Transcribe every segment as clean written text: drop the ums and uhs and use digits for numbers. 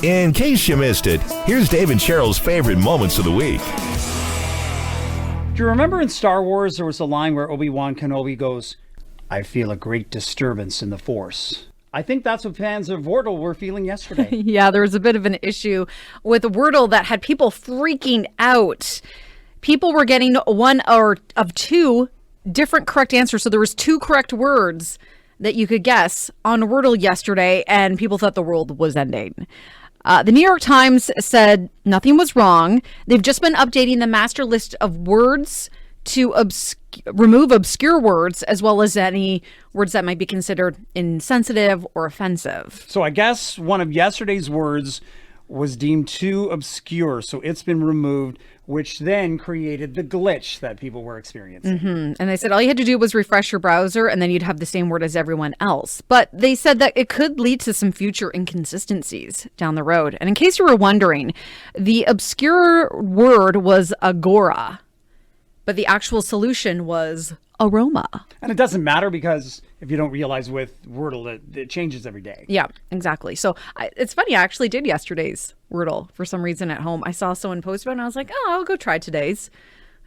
In case you missed it, here's Dave and Cheryl's favorite moments of the week. Do you remember in Star Wars there was a line where Obi-Wan Kenobi goes, "I feel a great disturbance in the Force"? I think that's what fans of Wordle were feeling yesterday. Yeah, there was a bit of an issue with Wordle that had people freaking out. People were getting one or of two different correct answers. So there was two correct words that you could guess on Wordle yesterday, and people thought the world was ending. The New York Times said nothing was wrong. They've just been updating the master list of words to remove obscure words, as well as any words that might be considered insensitive or offensive. So I guess one of yesterday's words was deemed too obscure, so it's been removed, which then created the glitch that people were experiencing. And they said all you had to do was refresh your browser and then you'd have the same word as everyone else. But they said that it could lead to some future inconsistencies down the road. And in case you were wondering, the obscure word was agora, but the actual solution was aroma. And it doesn't matter because if you don't realize with Wordle, it changes every day. Yeah, exactly. So it's funny. I actually did yesterday's Wordle for some reason at home. I saw someone post about it and I was like, oh, I'll go try today's.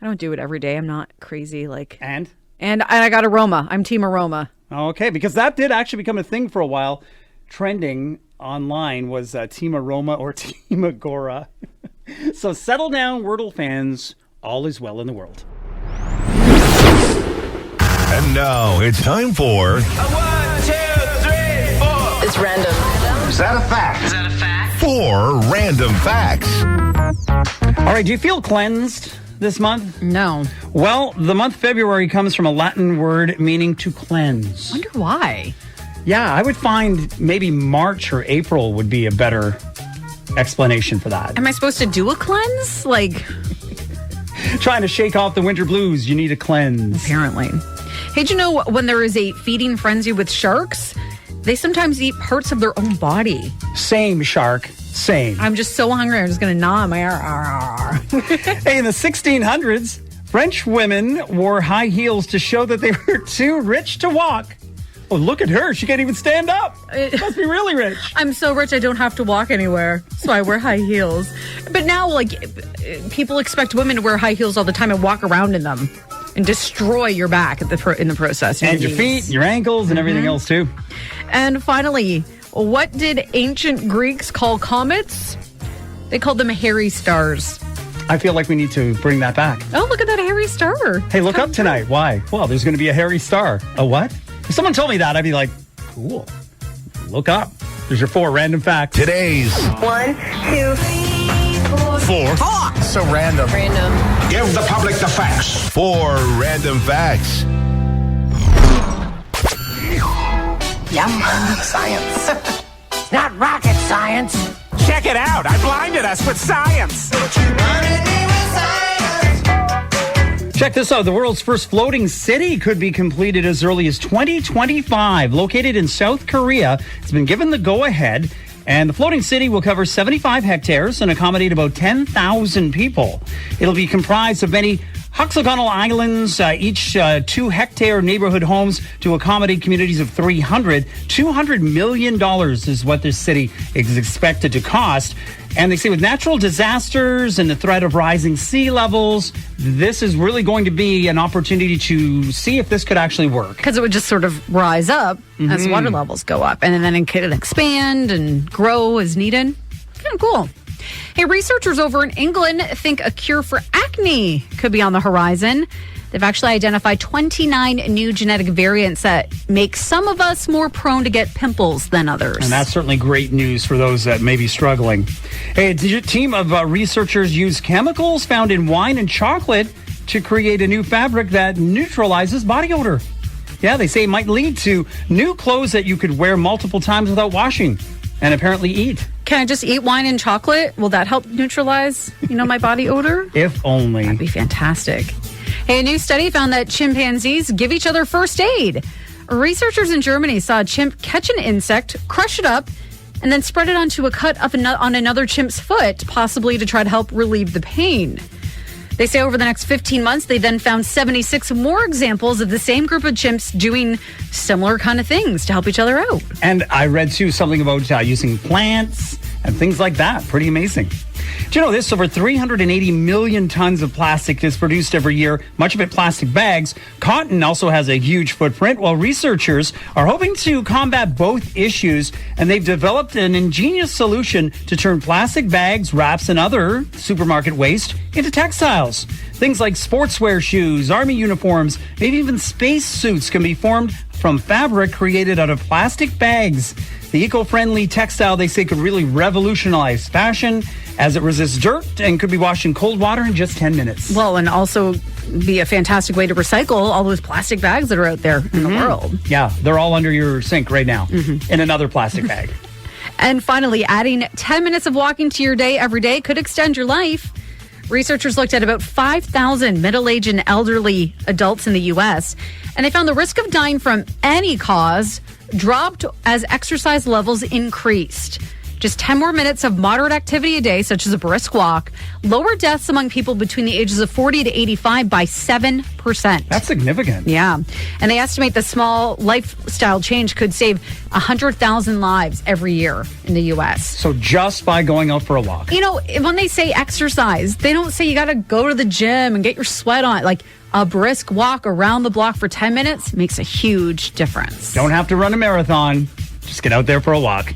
I don't do it every day. I'm not crazy. And I got aroma. I'm team aroma. Okay, because that did actually become a thing for a while. Trending online was team aroma or team agora. So settle down, Wordle fans. All is well in the world. And now it's time for... 1, 2, 3, 4. It's random. Is that a fact? Is that a fact? 4 random facts. All right, do you feel cleansed this month? No. Well, the month February comes from a Latin word meaning to cleanse. Wonder why. Yeah, I would find maybe March or April would be a better explanation for that. Am I supposed to do a cleanse? Trying to shake off the winter blues, you need a cleanse. Apparently. Hey, did you know when there is a feeding frenzy with sharks, they sometimes eat parts of their own body? Same, shark. Same. I'm just so hungry. I'm just going to gnaw on my arm. Hey, in the 1600s, French women wore high heels to show that they were too rich to walk. Oh, look at her. She can't even stand up. Must be really rich. I'm so rich I don't have to walk anywhere, so I wear high heels. But now, people expect women to wear high heels all the time and walk around in them and destroy your back in the process. And your feet, your ankles, and everything else, too. And finally, what did ancient Greeks call comets? They called them hairy stars. I feel like we need to bring that back. Oh, look at that hairy star. Hey, look up tonight. Why? Well, there's going to be a hairy star. A what? If someone told me that, I'd be like, cool. Look up. There's your 4 random facts. Today's 1, 2, 4. So random. random. Give the public the facts. 4 random facts. Yum. Science. It's not rocket science. Check it out. I blinded us with science. Check this out. The world's first floating city could be completed as early as 2025. Located in South Korea, it's been given the go-ahead. And the floating city will cover 75 hectares and accommodate about 10,000 people. It'll be comprised of many hexagonal islands, each 2-hectare neighborhood homes to accommodate communities of 300. $200 million is what this city is expected to cost. And they say with natural disasters and the threat of rising sea levels, this is really going to be an opportunity to see if this could actually work. Because it would just sort of rise up as water levels go up. And then it could expand and grow as needed. Kind of cool. Hey, researchers over in England think a cure for acne could be on the horizon. They've actually identified 29 new genetic variants that make some of us more prone to get pimples than others. And that's certainly great news for those that may be struggling. Hey, a team of researchers used chemicals found in wine and chocolate to create a new fabric that neutralizes body odor. Yeah, they say it might lead to new clothes that you could wear multiple times without washing and apparently eat. Can I just eat wine and chocolate? Will that help neutralize, my body odor? If only. That'd be fantastic. Hey, a new study found that chimpanzees give each other first aid. Researchers in Germany saw a chimp catch an insect, crush it up, and then spread it onto a cut on another chimp's foot, possibly to try to help relieve the pain. They say over the next 15 months, they then found 76 more examples of the same group of chimps doing similar kind of things to help each other out. And I read, too, something about using plants and things like that. Pretty amazing. Do you know this? Over 380 million tons of plastic is produced every year, much of it plastic bags. Cotton also has a huge footprint. While researchers are hoping to combat both issues, and they've developed an ingenious solution to turn plastic bags, wraps, and other supermarket waste into textiles. Things like sportswear shoes, army uniforms, maybe even space suits can be formed from fabric created out of plastic bags. The eco-friendly textile, they say, could really revolutionize fashion as it resists dirt and could be washed in cold water in just 10 minutes. Well, and also be a fantastic way to recycle all those plastic bags that are out there in the world. Yeah, they're all under your sink right now in another plastic bag. And finally, adding 10 minutes of walking to your day every day could extend your life. Researchers looked at about 5,000 middle-aged and elderly adults in the U.S., and they found the risk of dying from any cause dropped as exercise levels increased. Just 10 more minutes of moderate activity a day, such as a brisk walk, lower deaths among people between the ages of 40 to 85 by 7%. That's significant. Yeah. And they estimate the small lifestyle change could save 100,000 lives every year in the U.S. So just by going out for a walk. You know, when they say exercise, they don't say you got to go to the gym and get your sweat on. Like, a brisk walk around the block for 10 minutes makes a huge difference. Don't have to run a marathon. Just get out there for a walk.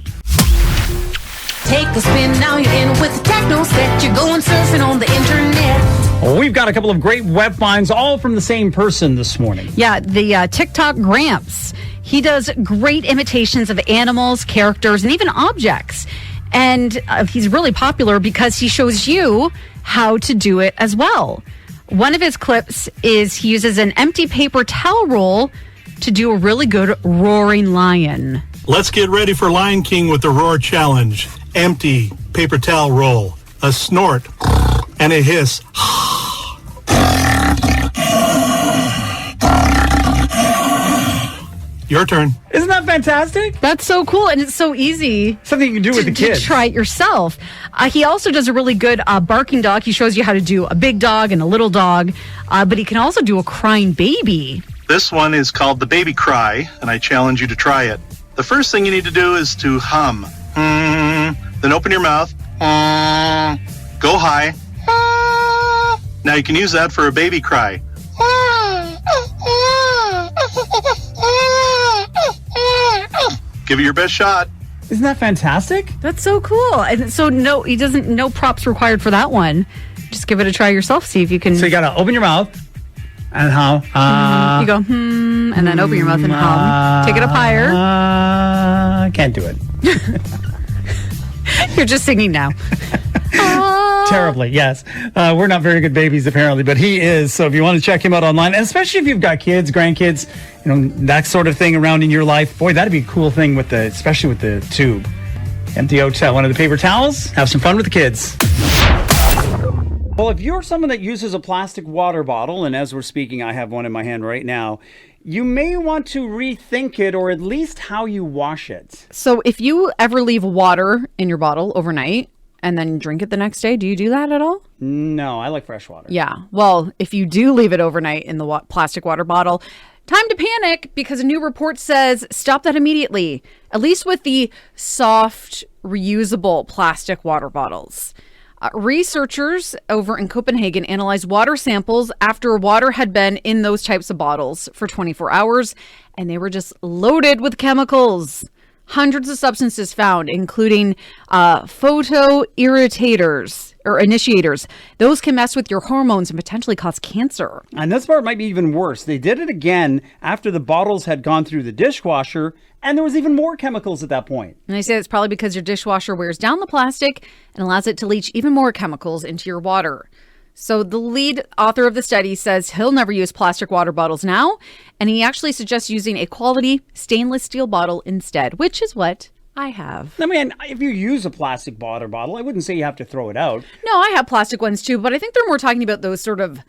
Take a spin, now you're in with the techno set. You're going surfing on the internet. We've got a couple of great web finds, all from the same person this morning. Yeah, the Tik Tok Gramps. He does great imitations of animals, characters, and even objects. And he's really popular because he shows you how to do it as well. One of his clips is he uses an empty paper towel roll to do a really good roaring lion. Let's get ready for Lion King with the Roar Challenge. Empty paper towel roll, a snort, and a hiss. Your turn. Isn't that fantastic? That's so cool, and it's so easy. Something you can do with the kids. Try it yourself. He also does a really good barking dog. He shows you how to do a big dog and a little dog, but he can also do a crying baby. This one is called the baby cry, and I challenge you to try it. The first thing you need to do is to hum. Then open your mouth. Go high. Now you can use that for a baby cry. Give it your best shot. Isn't that fantastic? That's so cool. And so no props required for that one. Just give it a try yourself. See if you can. So you got to open your mouth and hum. You go, and then open your mouth and hum. Take it up higher. I can't do it. You're just singing now. Terribly, yes. We're not very good babies, apparently, but he is. So if you want to check him out online, and especially if you've got kids, grandkids, that sort of thing around in your life, boy, that'd be a cool thing especially with the tube. Empty out one of the paper towels. Have some fun with the kids. Well, if you're someone that uses a plastic water bottle, and as we're speaking, I have one in my hand right now, you may want to rethink it, or at least how you wash it. So if you ever leave water in your bottle overnight and then drink it the next day, do you do that at all? No, I like fresh water. Yeah. Well, if you do leave it overnight in the plastic water bottle, time to panic, because a new report says stop that immediately, at least with the soft, reusable plastic water bottles. Researchers over in Copenhagen analyzed water samples after water had been in those types of bottles for 24 hours, and they were just loaded with chemicals. Hundreds of substances found, including photoirritators or initiators. Those can mess with your hormones and potentially cause cancer. And this part might be even worse. They did it again after the bottles had gone through the dishwasher, and there was even more chemicals at that point. And they say it's probably because your dishwasher wears down the plastic and allows it to leach even more chemicals into your water. So the lead author of the study says he'll never use plastic water bottles now, and he actually suggests using a quality stainless steel bottle instead, which is what I have. I mean, if you use a plastic water bottle, I wouldn't say you have to throw it out. No, I have plastic ones too, but I think they're more talking about those sort of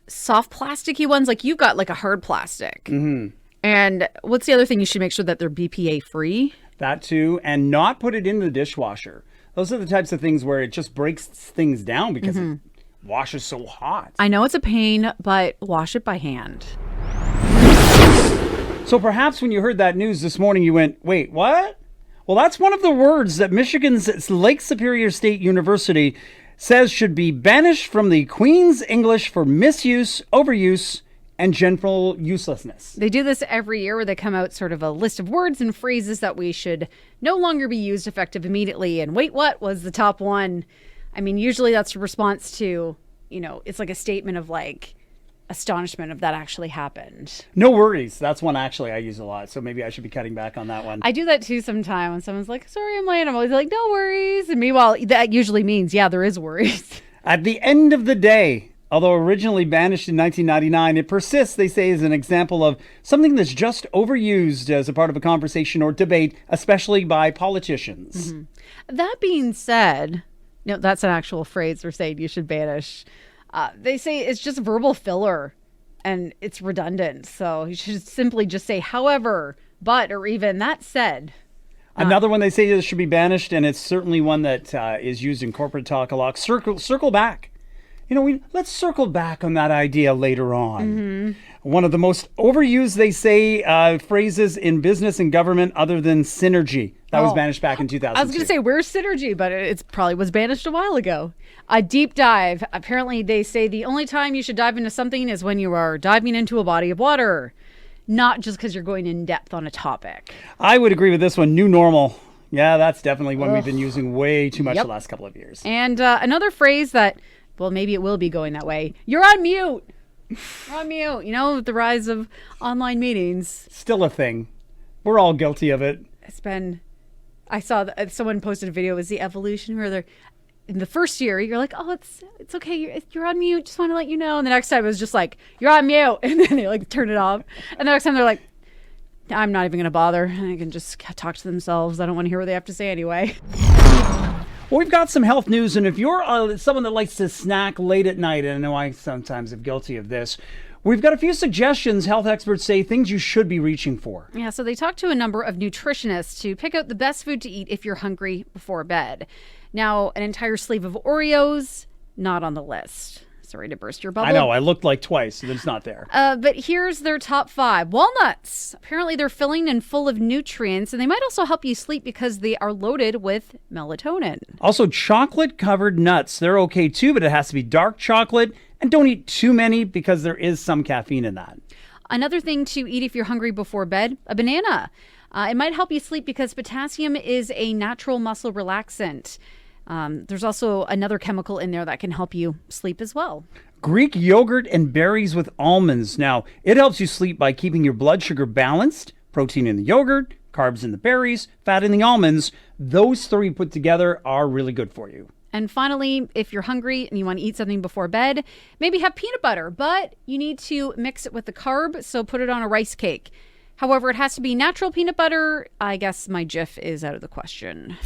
soft plasticky ones. Like you've got like a hard plastic. Mm-hmm. And what's the other thing? You should make sure that they're BPA free. That too, and not put it in the dishwasher. Those are the types of things where it just breaks things down because it washes so hot. I know it's a pain, but wash it by hand. So perhaps when you heard that news this morning, you went, wait, what? Well, that's one of the words that Michigan's Lake Superior State University says should be banished from the Queen's English for misuse, overuse, and general uselessness. They do this every year where they come out sort of a list of words and phrases that we should no longer be used effective immediately. And wait, what was the top one? I mean, usually that's a response to, it's like a statement of like astonishment of that actually happened. No worries. That's one actually I use a lot. So maybe I should be cutting back on that one. I do that too sometimes when someone's like, sorry, I'm late. I'm always like, no worries. And meanwhile, that usually means, yeah, there is worries. At the end of the day, although originally banished in 1999, it persists, they say, as an example of something that's just overused as a part of a conversation or debate, especially by politicians. Mm-hmm. That being said, that's an actual phrase they're saying you should banish. They say it's just verbal filler and it's redundant. So you should simply just say, however, but, or even that said. Another one they say that should be banished, and it's certainly one that is used in corporate talk a lot. Circle back. Let's circle back on that idea later on. Mm-hmm. One of the most overused, they say, phrases in business and government other than synergy. That was banished back in 2002. I was going to say, where's synergy? But it probably was banished a while ago. A deep dive. Apparently, they say the only time you should dive into something is when you are diving into a body of water, not just because you're going in depth on a topic. I would agree with this one. New normal. Yeah, that's definitely one we've been using way too much the last couple of years. And another phrase that, well, maybe it will be going that way. You're on mute. You're on mute. The rise of online meetings. Still a thing. We're all guilty of it. I saw someone posted a video. It was the evolution where they're in the first year. You're like, oh, it's okay. You're on mute. Just want to let you know. And the next time it was just like, you're on mute. And then they like turn it off. And the next time they're like, I'm not even going to bother. I can just talk to themselves. I don't want to hear what they have to say anyway. Well, we've got some health news, and if you're someone that likes to snack late at night, and I know I sometimes am guilty of this, we've got a few suggestions. Health experts say things you should be reaching for. Yeah, so they talked to a number of nutritionists to pick out the best food to eat if you're hungry before bed. Now, an entire sleeve of Oreos, not on the list. Sorry to burst your bubble. I know, I looked like twice, and it's not there. But here's their top 5. Walnuts. Apparently they're filling and full of nutrients, and they might also help you sleep because they are loaded with melatonin. Also, chocolate-covered nuts. They're okay too, but it has to be dark chocolate. And don't eat too many because there is some caffeine in that. Another thing to eat if you're hungry before bed, a banana. It might help you sleep because potassium is a natural muscle relaxant. There's also another chemical in there that can help you sleep as well. Greek yogurt and berries with almonds. Now, it helps you sleep by keeping your blood sugar balanced. Protein in the yogurt, carbs in the berries, fat in the almonds. Those 3 put together are really good for you. And finally, if you're hungry and you want to eat something before bed, maybe have peanut butter, but you need to mix it with the carb, so put it on a rice cake. However, it has to be natural peanut butter. I guess my Jif is out of the question.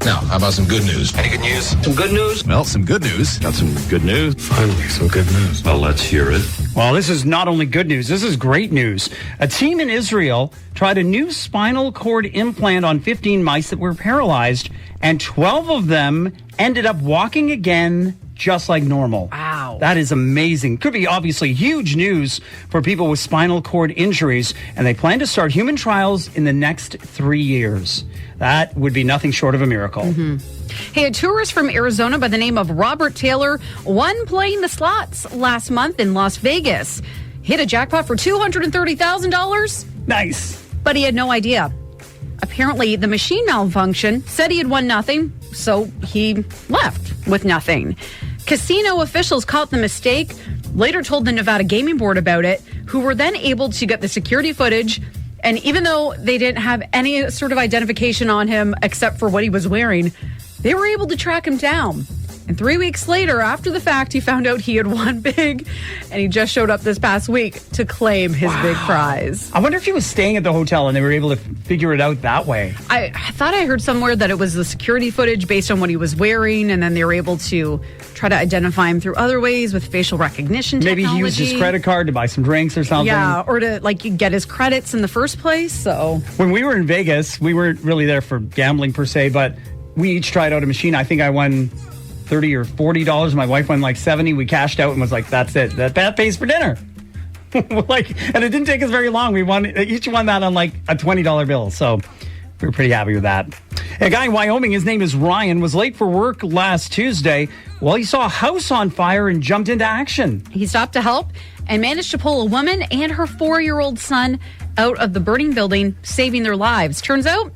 Now, how about some good news? Any good news? Some good news? Well, some good news. Got some good news. Finally, some good news. Well, let's hear it. Well, this is not only good news, this is great news. A team in Israel tried a new spinal cord implant on 15 mice that were paralyzed, and 12 of them ended up walking again just like normal. Wow. That is amazing. Could be obviously huge news for people with spinal cord injuries, and they plan to start human trials in the next 3 years. That would be nothing short of a miracle. Mm-hmm. Hey, a tourist from Arizona by the name of Robert Taylor won playing the slots last month in Las Vegas. Hit a jackpot for $230,000. Nice. But he had no idea. Apparently, the machine malfunctioned, said he had won nothing, so he left with nothing. Casino officials caught the mistake, later told the Nevada Gaming Board about it, who were then able to get the security footage. And even though they didn't have any sort of identification on him except for what he was wearing, they were able to track him down. And 3 weeks later, after the fact, he found out he had won big, and he just showed up this past week to claim his big prize. I wonder if he was staying at the hotel and they were able to figure it out that way. I thought I heard somewhere that it was the security footage based on what he was wearing, and then they were able to try to identify him through other ways with facial recognition technology. Maybe he used his credit card to buy some drinks or something. Yeah, or to get his credits in the first place. So when we were in Vegas, we weren't really there for gambling per se, but we each tried out a machine. I think I won $30 or $40. My wife won like $70. We cashed out and was like, that's it. That pays for dinner. And it didn't take us very long. Each won that on like a $20 bill. So we were pretty happy with that. A guy in Wyoming, his name is Ryan, was late for work last Tuesday. Well, he saw a house on fire and jumped into action. He stopped to help and managed to pull a woman and her 4-year-old son out of the burning building, saving their lives. Turns out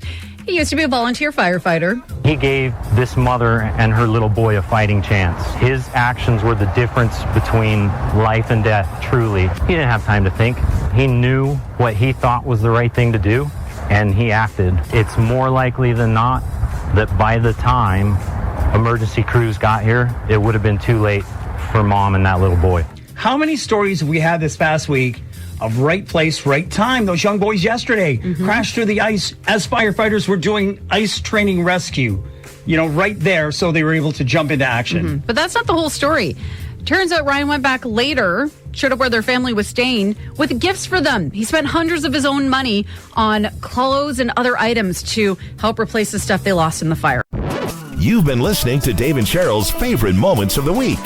he used to be a volunteer firefighter. He gave this mother and her little boy a fighting chance. His actions were the difference between life and death, truly. He didn't have time to think. He knew what he thought was the right thing to do, and he acted. It's more likely than not that by the time emergency crews got here, it would have been too late for mom and that little boy. How many stories have we had this past week of right place, right time? Those young boys yesterday crashed through the ice as firefighters were doing ice training rescue, right there, so they were able to jump into action. But that's not the whole story. Turns out Ryan went back later, showed up where their family was staying, with gifts for them. He spent hundreds of his own money on clothes and other items to help replace the stuff they lost in the fire. You've been listening to Dave and Cheryl's favorite moments of the week.